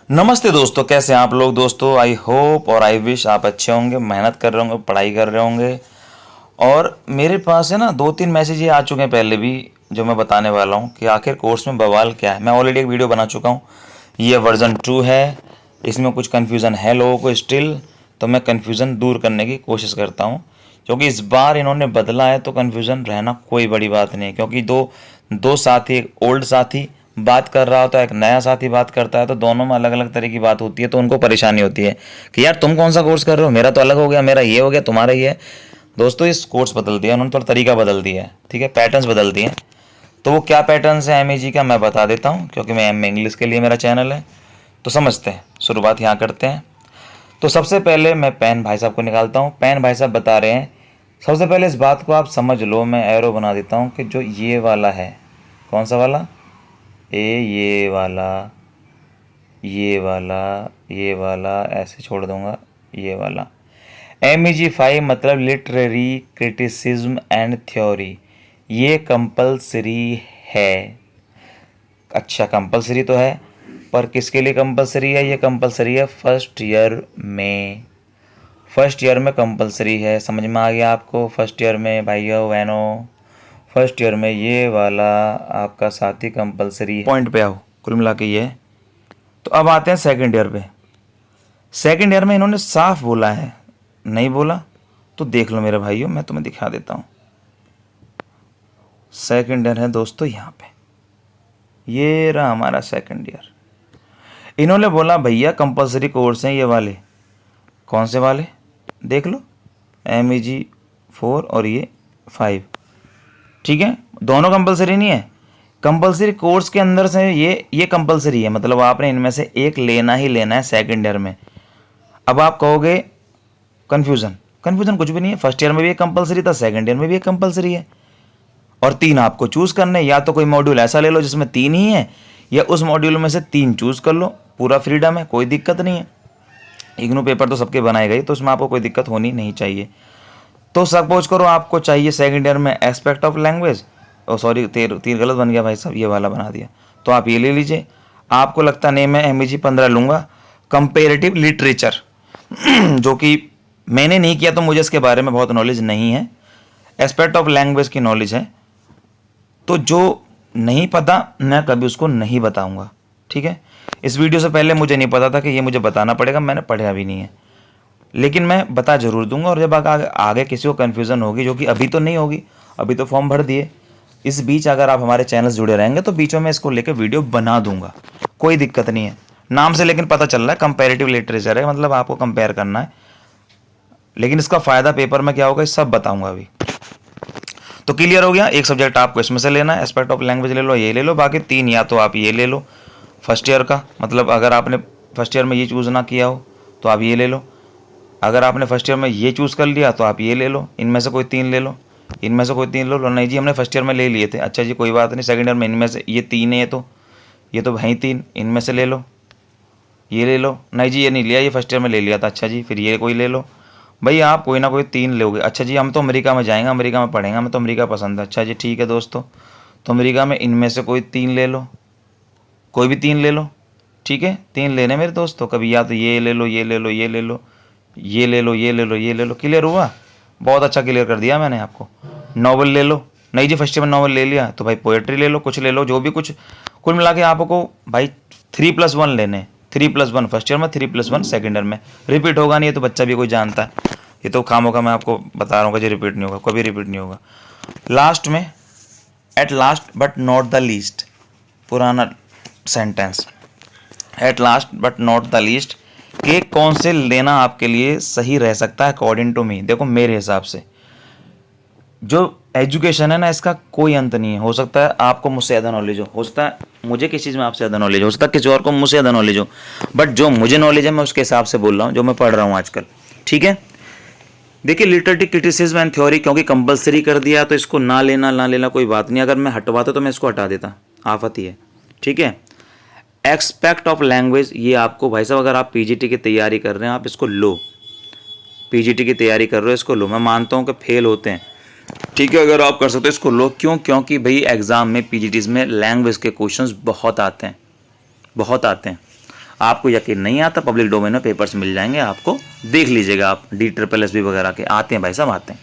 नमस्ते दोस्तों, कैसे हैं आप लोग। दोस्तों आई होप और आई विश आप अच्छे होंगे, मेहनत कर रहे होंगे, पढ़ाई कर रहे होंगे। और मेरे पास है ना 2-3 मैसेज ये आ चुके हैं पहले भी, जो मैं बताने वाला हूँ कि आखिर कोर्स में बवाल क्या है। मैं ऑलरेडी एक वीडियो बना चुका हूँ, ये वर्जन 2 है। इसमें कुछ कन्फ्यूज़न है लोगों को स्टिल, तो मैं कन्फ्यूज़न दूर करने की कोशिश करता हूँ, क्योंकि इस बार इन्होंने बदला है तो कन्फ्यूज़न रहना कोई बड़ी बात नहीं है। क्योंकि दो दो साथी, एक ओल्ड साथी बात कर रहा होता है, एक नया साथी बात करता है, तो दोनों में अलग अलग तरह की बात होती है, तो उनको परेशानी होती है कि यार तुम कौन सा कोर्स कर रहे हो, मेरा तो अलग हो गया, मेरा ये हो गया, तुम्हारा ये है। दोस्तों इस कोर्स बदल दिया उन्होंने, थोड़ा तरीका बदल दिया है, ठीक है, पैटर्न्स बदल दिए। तो वो क्या पैटर्न्स है एमएजी का मैं बता देता हूँ, क्योंकि मैं एम इंग्लिश के लिए मेरा चैनल है, तो समझते हैं। शुरुआत यहाँ करते हैं। तो सबसे पहले मैं पेन भाई साहब को निकालता हूँ। पेन भाई साहब बता रहे हैं, सबसे पहले इस बात को आप समझ लो, मैं एरो बना देता हूँ कि जो ये वाला है, कौन सा वाला, ये वाला, ये वाला, ये वाला, ऐसे छोड़ दूंगा, ये वाला MEG5 मतलब लिटरेरी क्रिटिसिज्म एंड थ्योरी, ये कंपलसरी है। अच्छा कंपलसरी तो है, पर किसके लिए कंपलसरी है? ये कंपलसरी है फर्स्ट ईयर में। फर्स्ट ईयर में कंपलसरी है, समझ में आ गया आपको? फर्स्ट ईयर में भाइयों बहनों, फर्स्ट ईयर में ये वाला आपका साथी कंपलसरी पॉइंट पे आओ, कुल मिला के ये। तो अब आते हैं सेकंड ईयर पे। सेकंड ईयर में इन्होंने साफ बोला है, नहीं बोला तो देख लो मेरे भाइयों, मैं तुम्हें दिखा देता हूँ। सेकंड ईयर है दोस्तों, यहाँ पे ये रहा हमारा सेकंड ईयर। इन्होंने बोला भैया कंपलसरी कोर्स हैं ये वाले, कौन से वाले देख लो, MEG4 और ये 5, ठीक है, दोनों कंपलसरी नहीं है। कंपलसरी कोर्स के अंदर से ये कंपलसरी है, मतलब आपने इनमें से एक लेना ही लेना है सेकंड ईयर में। अब आप कहोगे कन्फ्यूज़न कुछ भी नहीं है, फर्स्ट ईयर में भी एक कंपलसरी था, सेकंड ईयर में भी एक कंपलसरी है, और 3 आपको चूज़ करने। या तो कोई मॉड्यूल ऐसा ले लो जिसमें 3 ही है, या उस मॉड्यूल में से 3 चूज़ कर लो, पूरा फ्रीडम है, कोई दिक्कत नहीं है। इग्नू पेपर तो सबके बनाए गए, तो उसमें आपको कोई दिक्कत होनी नहीं चाहिए। तो सपोज करो आपको चाहिए सेकंड ईयर में aspect of language, oh sorry तीर गलत बन गया भाई साहब, ये वाला बना दिया, तो आप ये ले लीजिए। आपको लगता नहीं मैं MEG15 लूँगा, कंपेरेटिव लिटरेचर जो कि मैंने नहीं किया तो मुझे इसके बारे में बहुत नॉलेज नहीं है, एस्पेक्ट ऑफ लैंग्वेज की नॉलेज है, तो जो नहीं पता मैं कभी उसको नहीं बताऊंगा, ठीक है। इस वीडियो से पहले मुझे नहीं पता था कि ये मुझे बताना पड़ेगा, मैंने पढ़ा भी नहीं है, लेकिन मैं बता जरूर दूंगा। और जब आगे किसी को कन्फ्यूज़न होगी, जो कि अभी तो नहीं होगी, अभी तो फॉर्म भर दिए, इस बीच अगर आप हमारे चैनल से जुड़े रहेंगे तो बीचों में इसको लेकर वीडियो बना दूंगा, कोई दिक्कत नहीं है। नाम से लेकिन पता चल रहा है कंपेरेटिव लिटरेचर है, मतलब आपको कंपेयर करना है, लेकिन इसका फ़ायदा पेपर में क्या होगा ये सब बताऊंगा अभी। तो क्लियर हो गया, एक सब्जेक्ट आपको इसमें से लेना है, एस्पेक्ट ऑफ लैंग्वेज ले लो, ये ले लो, बाकी 3 या तो आप ये ले लो फर्स्ट ईयर का, मतलब अगर आपने फर्स्ट ईयर में ये चूज़ ना किया हो तो आप ये ले लो, अगर आपने फर्स्ट ईयर में ये चूज़ कर लिया तो आप ये ले लो, इनमें से कोई 3 ले लो, इनमें से कोई 3 ले लो। नहीं जी हमने फर्स्ट ईयर में ले लिए थे, अच्छा जी कोई बात नहीं, सेकंड ईयर में इनमें से ये 3 है, ये तो भाई 3, इनमें से ले लो, ये ले लो। नहीं जी ये नहीं लिया, ये फर्स्ट ईयर में ले लिया था, अच्छा जी फिर ये कोई ले लो। भाई आप कोई ना कोई 3 लोगे। अच्छा जी हम तो अमेरिका में जाएंगे, अमेरिका में पढ़ेंगे, हमें तो अमेरिका पसंद है, अच्छा जी ठीक है दोस्तों, तो अमेरिका में इनमें से कोई 3 ले लो, कोई भी 3 ले लो, ठीक है। 3 लेने मेरे दोस्तों, कभी या तो ये ले लो, ये ले लो, ये ले लो, ये ले लो, ये ले लो, ये ले लो। क्लियर हुआ? बहुत अच्छा क्लियर कर दिया मैंने आपको। नॉवल ले लो, नहीं जी फर्स्ट ईयर में नॉवल ले लिया तो भाई पोएट्री ले लो, कुछ ले लो, जो भी कुछ, कुल मिला के आपको भाई 3+1 लेने, 3+1 फर्स्ट ईयर में, 3+1 सेकंड ईयर में। रिपीट होगा नहीं, ये तो बच्चा भी कोई जानता है, ये तो खामों का मैं आपको बता रहा हूँ कि रिपीट नहीं होगा, कभी रिपीट नहीं होगा। लास्ट में at last but not the least, पुराना sentence, at last but not the least, कि कौन से लेना आपके लिए सही रह सकता है अकॉर्डिंग टू मी। देखो मेरे हिसाब से जो एजुकेशन है ना, इसका कोई अंत नहीं है। हो सकता है आपको मुझसे ज़्यादा नॉलेज हो सकता है मुझे किसी चीज़ में आपसे ज़्यादा नॉलेज हो सकता है किसी और को मुझसे ज़्यादा नॉलेज हो, बट जो मुझे नॉलेज है मैं उसके हिसाब से बोल रहा हूँ, जो मैं पढ़ रहा हूँ आजकल, ठीक है। देखिए लिटरेरी क्रिटिसिज्म एंड थ्योरी क्योंकि कंपलसरी कर दिया तो इसको ना लेना कोई बात नहीं, अगर मैं हटवाता तो मैं इसको हटा देता, आफत ही है, ठीक है। एक्सपेक्ट ऑफ लैंग्वेज, ये आपको भाई साहब अगर आप PGT की तैयारी कर रहे हैं आप इसको लो, PGT की तैयारी कर रहे हो इसको लो। मैं मानता हूँ कि फेल होते हैं, ठीक है, अगर आप कर सकते हो इसको लो। क्यों? क्योंकि भाई एग्जाम में PGTs में लैंग्वेज के क्वेश्चंस बहुत आते हैं, बहुत आते हैं। आपको यकीन नहीं आता, पब्लिक डोमेन में पेपर्स मिल जाएंगे आपको, देख लीजिएगा आप, DSSB वगैरह के आते हैं भाई साहब, आते हैं।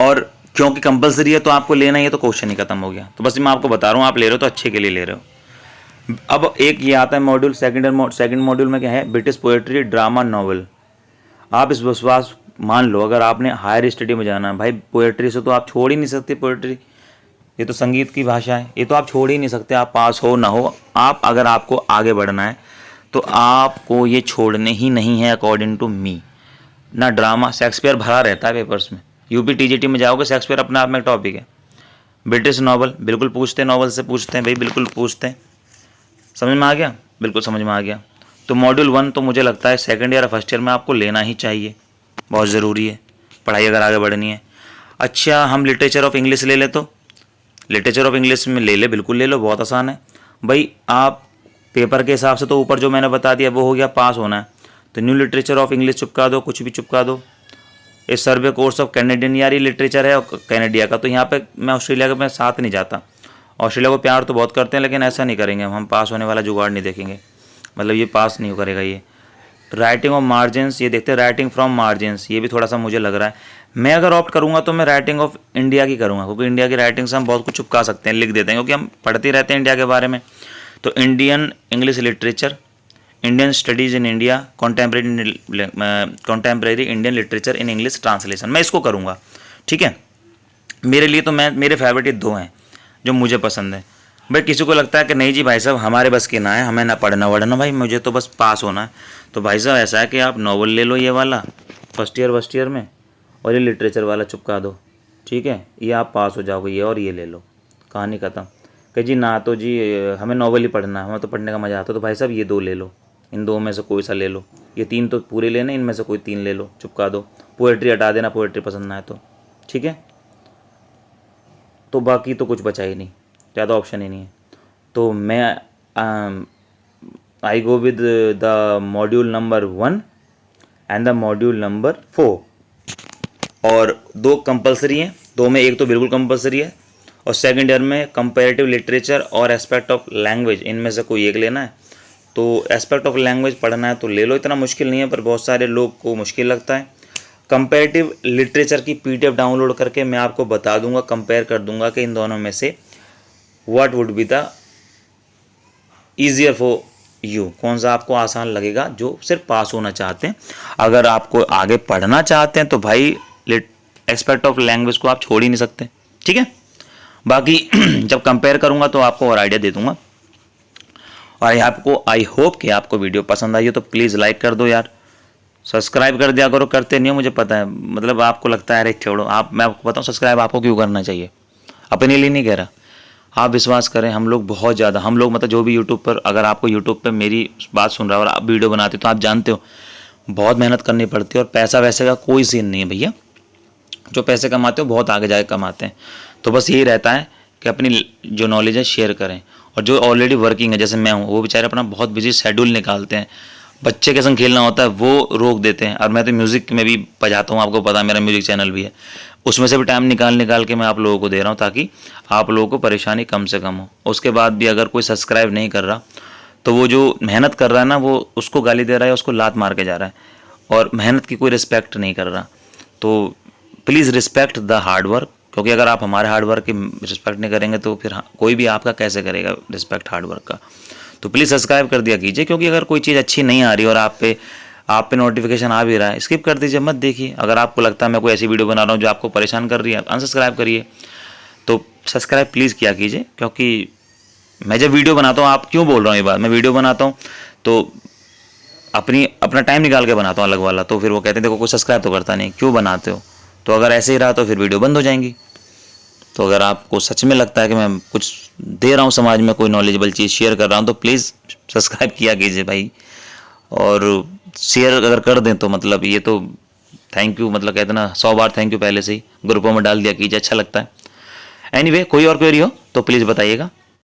और क्योंकि कंपलसरी है तो आपको लेना ही है, तो क्वेश्चन ही खत्म हो गया। तो बस मैं आपको बता रहा हूँ, आप ले रहे हो तो अच्छे के लिए ले रहे हो। अब एक ये आता है मॉड्यूल, सेकंड मॉड्यूल में क्या है, ब्रिटिश पोएट्री, ड्रामा, नॉवल। आप इस विश्वास मान लो, अगर आपने हायर स्टडी में जाना है भाई, पोएट्री से तो आप छोड़ ही नहीं सकते। पोएट्री ये तो संगीत की भाषा है, ये तो आप छोड़ ही नहीं सकते, आप पास हो ना हो। आप अगर आपको आगे बढ़ना है तो आपको ये छोड़ने ही नहीं है, अकॉर्डिंग टू मी। ना ड्रामा, शेक्सपियर भरा रहता है पेपर्स में, यूपी TGT में जाओगे शेक्सपियर अपने आप में एक टॉपिक है। ब्रिटिश नॉवल बिल्कुल पूछते हैं, नॉवल से पूछते हैं भाई, बिल्कुल पूछते हैं। समझ में आ गया? बिल्कुल समझ में आ गया। तो मॉड्यूल 1 तो मुझे लगता है सेकंड ईयर या फर्स्ट ईयर में आपको लेना ही चाहिए, बहुत ज़रूरी है पढ़ाई अगर आगे बढ़नी है। अच्छा, हम लिटरेचर ऑफ इंग्लिश ले ले, तो लिटरेचर ऑफ इंग्लिश में ले ले, बिल्कुल ले लो, बहुत आसान है भाई। आप पेपर के हिसाब से तो ऊपर जो मैंने बता दिया वो हो गया, पास होना है तो न्यू लिटरेचर ऑफ इंग्लिश चिपका दो, कुछ भी चिपका दो। इस सर्वे कोर्स ऑफ कैनेडियन, यार ये लिटरेचर है और कैनेडिया का, तो यहाँ पे मैं ऑस्ट्रेलिया का मैं साथ नहीं जाता। ऑस्ट्रेलिया को प्यार तो बहुत करते हैं, लेकिन ऐसा नहीं करेंगे हम पास होने वाला जुगाड़ नहीं देखेंगे, मतलब ये पास नहीं करेगा ये। राइटिंग ऑफ मार्जिन्स, ये देखते हैं, राइटिंग फ्रॉम मार्जिन्स, ये भी थोड़ा सा मुझे लग रहा है। मैं अगर ऑप्ट करूँगा तो मैं राइटिंग ऑफ इंडिया की करूँगा, क्योंकि इंडिया की राइटिंग से हम बहुत कुछ चिपका सकते हैं, लिख देते हैं, क्योंकि हम पढ़ते रहते हैं इंडिया के बारे में। तो Indian English literature, Indian studies in India, contemporary Indian literature in English translation, मैं इसको करूँगा। ठीक है, मेरे लिए तो मेरे फेवरेट ये 2 हैं जो मुझे पसंद है। भाई किसी को लगता है कि नहीं जी भाई साहब हमारे बस की ना है, हमें ना पढ़ना वढ़ना, भाई मुझे तो बस पास होना है, तो भाई साहब ऐसा है कि आप नॉवल ले लो ये वाला फर्स्ट ईयर में, और ये लिटरेचर वाला चिपका दो। ठीक है, ये आप पास हो जाओगे, ये और ये ले लो, कहानी ख़त्म। कि जी ना तो जी हमें नॉवल ही पढ़ना है, हमें तो पढ़ने का मज़ा आता है, तो भाई साहब ये 2 ले लो, इन 2 में से कोई सा ले लो। ये 3 तो पूरे लेने, इनमें से कोई 3 ले लो, चिपका दो। पोएट्री हटा देना, पोएट्री पसंद ना है तो। ठीक है, तो बाकी तो कुछ बचा ही नहीं, ज़्यादा ऑप्शन ही नहीं है। तो मैं I go with the module number 1 and the module number 4, और 2 कंपलसरी हैं, 2 में एक तो बिल्कुल कंपलसरी है, और सेकंड ईयर में कंपैरेटिव लिटरेचर और एस्पेक्ट ऑफ लैंग्वेज, इनमें से कोई एक लेना है। तो एस्पेक्ट ऑफ लैंग्वेज पढ़ना है तो ले लो, इतना मुश्किल नहीं है, पर बहुत सारे लोग को मुश्किल लगता है। कंपैरेटिव लिटरेचर की PDF डाउनलोड करके मैं आपको बता दूंगा, कंपेयर कर दूंगा कि इन दोनों में से what would be the easier for you, कौन सा आपको आसान लगेगा जो सिर्फ पास होना चाहते हैं। अगर आपको आगे पढ़ना चाहते हैं तो भाई एस्पेक्ट ऑफ लैंग्वेज को आप छोड़ ही नहीं सकते। ठीक है, बाकी जब कंपेयर करूंगा तो आपको और आइडिया दे दूंगा। और आपको आई होप कि आपको वीडियो पसंद आई हो तो प्लीज़ लाइक कर दो यार, सब्सक्राइब कर दिया करो, करते नहीं हो मुझे पता है, मतलब आपको लगता है अरे छोड़ो, आप, मैं आपको बताऊँ सब्सक्राइब आपको क्यों करना चाहिए, अपने लिए नहीं कह रहा, आप विश्वास करें, हम लोग बहुत ज़्यादा, हम लोग मतलब जो भी यूट्यूब पर, अगर आपको यूट्यूब पर मेरी बात सुन रहा है और आप वीडियो बनाते हो तो आप जानते हो बहुत मेहनत करनी पड़ती है, और पैसा वैसे का कोई सीन नहीं है भैया, जो पैसे कमाते हो बहुत आगे जाके कमाते हैं। तो बस यही रहता है कि अपनी जो नॉलेज है शेयर करें, और जो ऑलरेडी वर्किंग है जैसे मैं हूँ, वो बेचारे अपना बहुत बिजी शेड्यूल निकालते हैं, बच्चे के संग खेलना होता है वो रोक देते हैं, और मैं तो म्यूज़िक में भी बजाता हूँ, आपको पता है मेरा म्यूज़िक चैनल भी है, उसमें से भी टाइम निकाल के मैं आप लोगों को दे रहा हूँ, ताकि आप लोगों को परेशानी कम से कम हो। उसके बाद भी अगर कोई सब्सक्राइब नहीं कर रहा तो वो जो मेहनत कर रहा है ना, वो उसको गाली दे रहा है, उसको लात मार के जा रहा है, और मेहनत की कोई रिस्पेक्ट नहीं कर रहा। तो please respect the hard work, क्योंकि अगर आप हमारे हार्ड वर्क की रिस्पेक्ट नहीं करेंगे तो फिर कोई भी आपका कैसे करेगा रिस्पेक्ट हार्ड वर्क का। तो प्लीज़ सब्सक्राइब कर दिया कीजिए, क्योंकि अगर कोई चीज़ अच्छी नहीं आ रही और आप पे नोटिफिकेशन आ भी रहा है, स्किप कर दीजिए, मत देखिए। अगर आपको लगता है मैं कोई ऐसी वीडियो बना रहा हूँ जो आपको परेशान कर रही है, अनसब्सक्राइब करिए। तो सब्सक्राइब प्लीज़ किया कीजिए, क्योंकि मैं जब वीडियो बनाता हूँ, आप क्यों बोल रहा हूँ ये बात, मैं वीडियो बनाता हूँ तो अपना टाइम निकाल के बनाता हूँ अलग वाला, तो फिर वो कहते हैं देखो कोई सब्सक्राइब तो करता नहीं, क्यों बनाते हो। तो अगर ऐसे ही रहा तो फिर वीडियो बंद हो जाएंगी। तो अगर आपको सच में लगता है कि मैं कुछ दे रहा हूँ समाज में, कोई नॉलेजेबल चीज़ शेयर कर रहा हूँ, तो प्लीज़ सब्सक्राइब किया कीजिए भाई, और शेयर अगर कर दें तो मतलब ये तो थैंक यू, मतलब कहते ना 100 बार थैंक यू पहले से ही ग्रुपों में डाल दिया कीजिए, अच्छा लगता है। एनीवे कोई और क्वेरी हो तो प्लीज़ बताइएगा।